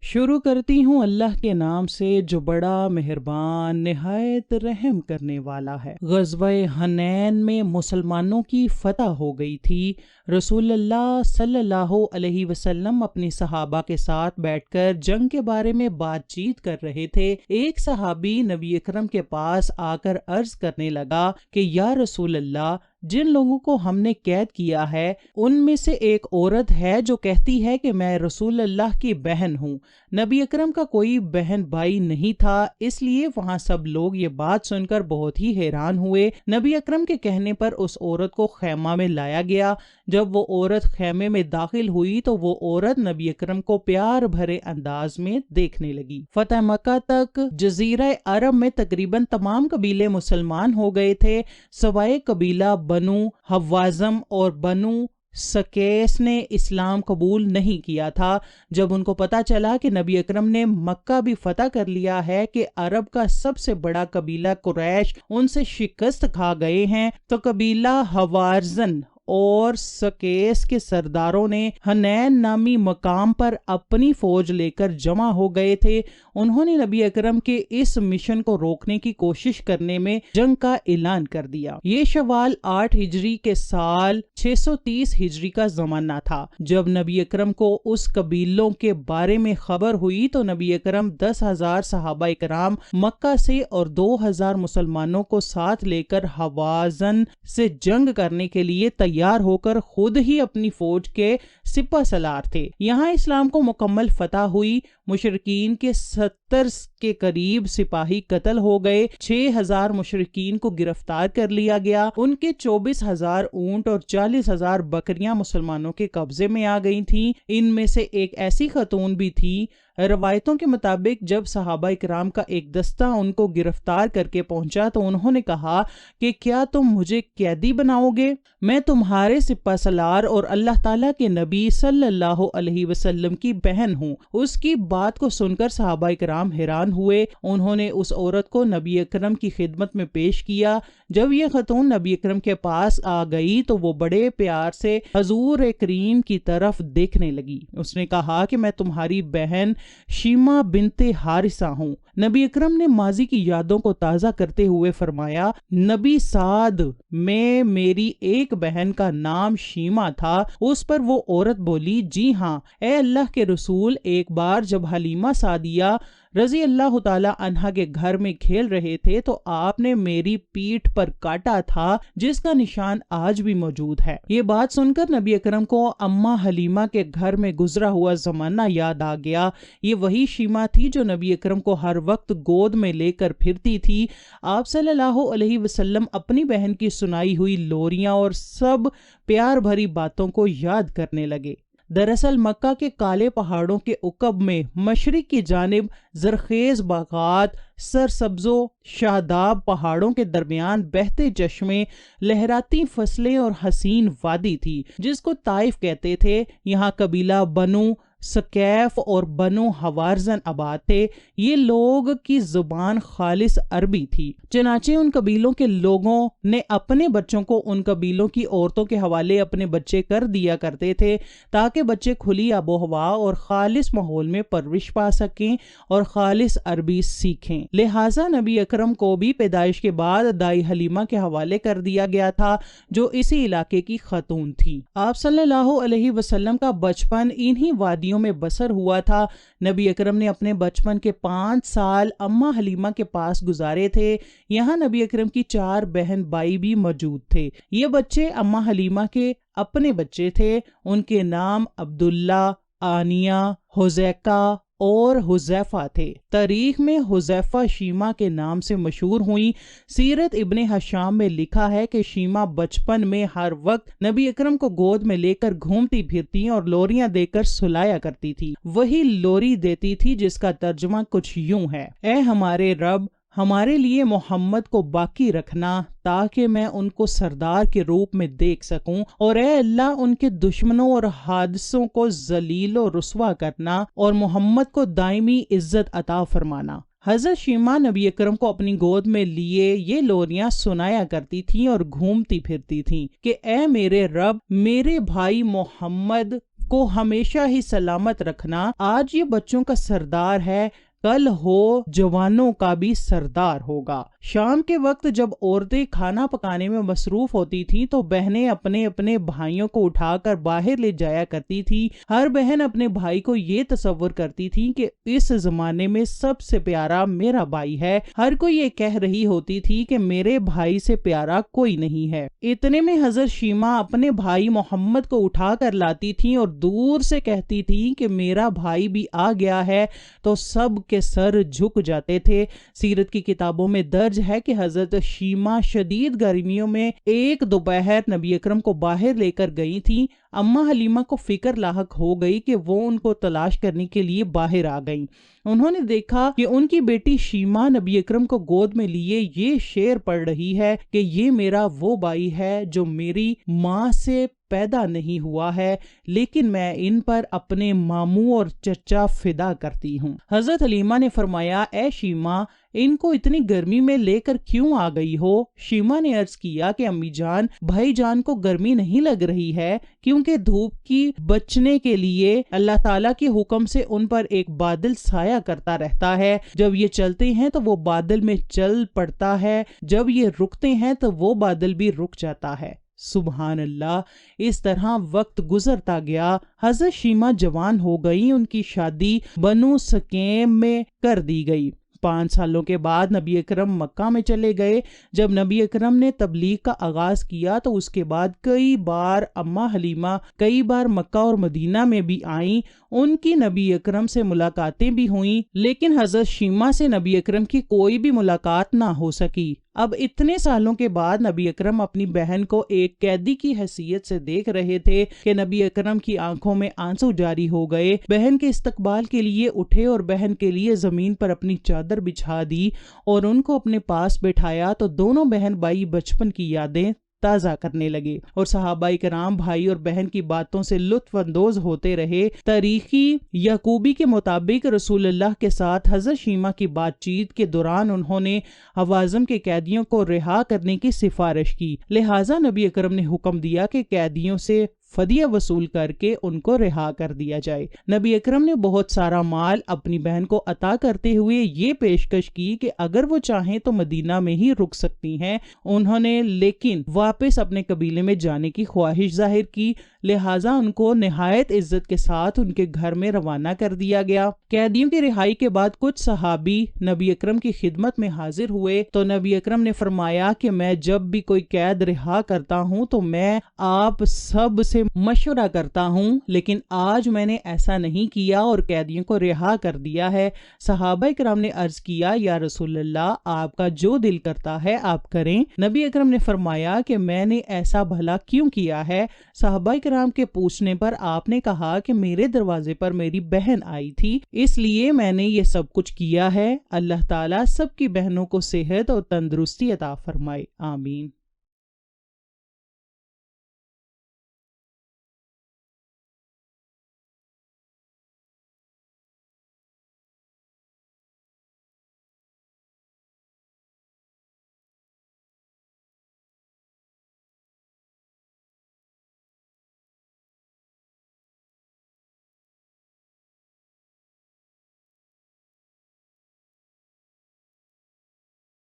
شروع کرتی ہوں اللہ کے نام سے جو بڑا مہربان نہایت رحم کرنے والا ہے۔ غزوہ حنین میں مسلمانوں کی فتح ہو گئی تھی۔ رسول اللہ صلی اللہ علیہ وسلم اپنی صحابہ کے ساتھ بیٹھ کر جنگ کے بارے میں بات چیت کر رہے تھے۔ ایک صحابی نبی اکرم کے پاس آ کر عرض کرنے لگا کہ یا رسول اللہ، جن لوگوں کو ہم نے قید کیا ہے ان میں سے ایک عورت ہے جو کہتی ہے کہ میں رسول اللہ کی بہن ہوں۔ نبی اکرم کا کوئی بہن بھائی نہیں تھا، اس لیے وہاں سب لوگ یہ بات سن کر بہت ہی حیران ہوئے۔ نبی اکرم کے کہنے پر اس عورت کو خیمہ میں لایا گیا۔ جب وہ عورت خیمے میں داخل ہوئی تو وہ عورت نبی اکرم کو پیار بھرے انداز میں دیکھنے لگی۔ فتح مکہ تک جزیرہ عرب میں تقریباً تمام قبیلے مسلمان ہو گئے تھے، سوائے قبیلہ بنو حوازم اور بنو سکیس نے اسلام قبول نہیں کیا تھا۔ جب ان کو پتا چلا کہ نبی اکرم نے مکہ بھی فتح کر لیا ہے، کہ عرب کا سب سے بڑا قبیلہ قریش ان سے شکست کھا گئے ہیں، تو قبیلہ حوازن اور سکیس کے سرداروں نے حنین نامی مقام پر اپنی فوج لے کر جمع ہو گئے تھے۔ انہوں نے نبی اکرم کے اس مشن کو روکنے کی کوشش کرنے میں جنگ کا اعلان کر دیا۔ یہ شوال 8 ہجری کے سال 630 ہجری کا زمانہ تھا۔ جب نبی اکرم کو اس قبیلوں کے بارے میں خبر ہوئی تو نبی اکرم 10,000 صحابہ کرام مکہ سے اور 2,000 مسلمانوں کو ساتھ لے کر حوازن سے جنگ کرنے کے لیے تیار ہو کر خود ہی اپنی فوج کے سپہ سالار تھے۔ یہاں اسلام کو مکمل فتح ہوئی۔ مشرکین کے 70 کے قریب سپاہی قتل ہو گئے۔ 6,000 مشرکین کو گرفتار کر لیا گیا۔ ان کے 24,000 اونٹ اور 40,000 بکریاں مسلمانوں کے قبضے میں آ گئی تھیں۔ ان میں سے ایک ایسی خاتون بھی تھی۔ روایتوں کے مطابق جب صحابہ کرام کا ایک دستہ ان کو گرفتار کر کے پہنچا تو انہوں نے کہا کہ کیا تم مجھے قیدی بناؤ گے؟ میں تمہارے سپہ سالار اور اللہ تعالیٰ کے نبی صلی اللہ علیہ وسلم کی بہن ہوں۔ اس کی بات کو سن کر صحابہ کرام حیران ہوئے۔ انہوں نے اس عورت کو نبی اکرم کی خدمت میں پیش کیا۔ جب یہ خاتون نبی اکرم کے پاس آ گئی تو وہ بڑے پیار سے حضور کریم کی طرف دیکھنے لگی۔ اس نے کہا کہ میں تمہاری بہن شیمہ بنت حارثہ ہوں۔ نبی اکرم نے ماضی کی یادوں کو تازہ کرتے ہوئے فرمایا، نبی سعد میں میری ایک بہن کا نام شیمہ تھا۔ اس پر وہ عورت بولی، جی ہاں اے اللہ کے رسول، ایک بار جب حلیمہ سعدیہ رضی اللہ تعالی عنہا کے گھر میں کھیل رہے تھے تو آپ نے میری پیٹھ پر کاٹا تھا، جس کا نشان آج بھی موجود ہے۔ یہ بات سن کر نبی اکرم کو اماں حلیمہ کے گھر میں گزرا ہوا زمانہ یاد آ گیا۔ یہ وہی شیمہ تھی جو نبی اکرم کو ہر وقت گود میں لے کر پھرتی تھی۔ آپ صلی اللہ علیہ وسلم اپنی بہن کی سنائی ہوئی لوریاں اور سب پیار بھری باتوں کو یاد کرنے لگے۔ دراصل مکہ کے کالے پہاڑوں کے عقب میں مشرق کی جانب زرخیز باغات، سرسبز و شاداب پہاڑوں کے درمیان بہتے چشمے، لہراتی فصلیں اور حسین وادی تھی جس کو طائف کہتے تھے۔ یہاں قبیلہ بنو سکیف اور بنو حوازن آباد تھے۔ یہ لوگ کی زبان خالص عربی تھی، چنانچہ ان قبیلوں کے لوگوں نے اپنے بچوں کو ان قبیلوں کی عورتوں کے حوالے اپنے بچے کر دیا کرتے تھے تاکہ بچے کھلی آب و ہوا اور خالص ماحول میں پرورش پا سکیں اور خالص عربی سیکھیں۔ لہٰذا نبی اکرم کو بھی پیدائش کے بعد دائی حلیمہ کے حوالے کر دیا گیا تھا جو اسی علاقے کی خاتون تھی۔ آپ صلی اللہ علیہ وسلم کا بچپن انہی وادیوں میں بسر ہوا تھا۔ نبی اکرم نے اپنے بچپن کے 5 سال اماں حلیمہ کے پاس گزارے تھے۔ یہاں نبی اکرم کی 4 بہن بھائی بھی موجود تھے۔ یہ بچے اماں حلیمہ کے اپنے بچے تھے۔ ان کے نام عبداللہ، آنیہ، حذیکہ اور حذیفہ تھے۔ تاریخ میں حذیفہ شیمہ کے نام سے مشہور ہوئیں۔ سیرت ابن ہشام میں لکھا ہے کہ شیمہ بچپن میں ہر وقت نبی اکرم کو گود میں لے کر گھومتی پھرتی اور لوریاں دے کر سلایا کرتی تھی۔ وہی لوری دیتی تھی جس کا ترجمہ کچھ یوں ہے، اے ہمارے رب، ہمارے لیے محمد کو باقی رکھنا تاکہ میں ان کو سردار کے روپ میں دیکھ سکوں، اور اے اللہ ان کے دشمنوں اور حادثوں کو ذلیل و رسوا کرنا اور محمد کو دائمی عزت عطا فرمانا۔ حضرت شیمہ نبی اکرم کو اپنی گود میں لیے یہ لوریاں سنایا کرتی تھیں اور گھومتی پھرتی تھیں کہ اے میرے رب، میرے بھائی محمد کو ہمیشہ ہی سلامت رکھنا۔ آج یہ بچوں کا سردار ہے، کل ہو جوانوں کا بھی سردار ہوگا۔ شام کے وقت جب عورتیں کھانا پکانے میں مصروف ہوتی تھیں تو بہنیں اپنے اپنے بھائیوں کو اٹھا کر باہر لے جایا کرتی تھی۔ ہر بہن اپنے بھائی کو یہ تصور کرتی تھی کہ اس زمانے میں سب سے پیارا میرا بھائی ہے۔ ہر کوئی یہ کہہ رہی ہوتی تھی کہ میرے بھائی سے پیارا کوئی نہیں ہے۔ اتنے میں حضرت شیمہ اپنے بھائی محمد کو اٹھا کر لاتی تھی اور دور سے کہتی تھی کہ میرا بھائی بھی آ گیا ہے، تو سب کے سر جھک جاتے تھے۔ سیرت کی کتابوں میں درج ہے کہ حضرت شیمہ شدید گرمیوں میں ایک دوپہر نبی اکرم کو باہر لے کر گئی تھی۔ اماں حلیمہ کو فکر لاحق ہو گئی کہ وہ ان کو تلاش کرنے کے لیے باہر آ گئیں۔ انہوں نے دیکھا کہ ان کی بیٹی شیمہ نبی اکرم کو گود میں لیے یہ شعر پڑھ رہی ہے کہ یہ میرا وہ بھائی ہے جو میری ماں سے پیدا نہیں ہوا ہے، لیکن میں ان پر اپنے ماموں اور چچا فدا کرتی ہوں۔ حضرت حلیمہ نے فرمایا، اے شیمہ، ان کو اتنی گرمی میں لے کر کیوں آ گئی ہو؟ شیمہ نے عرض کیا کہ امی جان، بھائی جان کو گرمی نہیں لگ رہی ہے کیونکہ دھوپ کی بچنے کے لیے اللہ تعالیٰ کے حکم سے ان پر ایک بادل سایہ کرتا رہتا ہے۔ جب یہ چلتے ہیں تو وہ بادل میں چل پڑتا ہے، جب یہ رکتے ہیں تو وہ بادل بھی رک جاتا ہے۔ سبحان اللہ۔ اس طرح وقت گزرتا گیا، حضرت شیمہ جوان ہو گئی، ان کی شادی بنو سکیم میں کر دی گئی۔ 5 سالوں کے بعد نبی اکرم مکہ میں چلے گئے۔ جب نبی اکرم نے تبلیغ کا آغاز کیا تو اس کے بعد کئی بار اماں حلیمہ کئی بار مکہ اور مدینہ میں بھی آئیں، ان کی نبی اکرم سے ملاقاتیں بھی ہوئیں، لیکن حضرت شیمہ سے نبی اکرم کی کوئی بھی ملاقات نہ ہو سکی۔ اب اتنے سالوں کے بعد نبی اکرم اپنی بہن کو ایک قیدی کی حیثیت سے دیکھ رہے تھے کہ نبی اکرم کی آنکھوں میں آنسو جاری ہو گئے۔ بہن کے استقبال کے لیے اٹھے اور بہن کے لیے زمین پر اپنی چادر بچھا دی اور ان کو اپنے پاس بٹھایا تو دونوں بہن بھائی بچپن کی یادیں تازہ کرنے لگے اور صحابہ کرام بھائی اور بہن کی باتوں سے لطف اندوز ہوتے رہے۔ تاریخی یعقوبی کے مطابق رسول اللہ کے ساتھ حضرت شیمہ کی بات چیت کے دوران انہوں نے حوازن کے قیدیوں کو رہا کرنے کی سفارش کی، لہٰذا نبی اکرم نے حکم دیا کہ قیدیوں سے فدیہ وصول کر کے ان کو رہا کر دیا جائے۔ نبی اکرم نے بہت سارا مال اپنی بہن کو عطا کرتے ہوئے یہ پیشکش کی کہ اگر وہ چاہیں تو مدینہ میں ہی رک سکتی ہیں۔ انہوں نے لیکن واپس اپنے قبیلے میں جانے کی خواہش ظاہر کی، لہٰذا ان کو نہایت عزت کے ساتھ ان کے گھر میں روانہ کر دیا گیا۔ قیدیوں کی رہائی کے بعد کچھ صحابی نبی اکرم کی خدمت میں حاضر ہوئے تو نبی اکرم نے فرمایا کہ میں جب بھی کوئی قید رہا کرتا ہوں تو میں آپ سب سے مشورہ کرتا ہوں، لیکن آج میں نے ایسا نہیں کیا اور قیدیوں کو رہا کر دیا ہے۔ صحابہ کرام نے عرض کیا، یا رسول اللہ، آپ کا جو دل کرتا ہے آپ کریں۔ نبی اکرم نے فرمایا کہ میں نے ایسا بھلا کیوں کیا ہے؟ صحابہ کرام کے پوچھنے پر آپ نے کہا کہ میرے دروازے پر میری بہن آئی تھی، اس لیے میں نے یہ سب کچھ کیا ہے۔ اللہ تعالیٰ سب کی بہنوں کو صحت اور تندرستی عطا فرمائے، آمین۔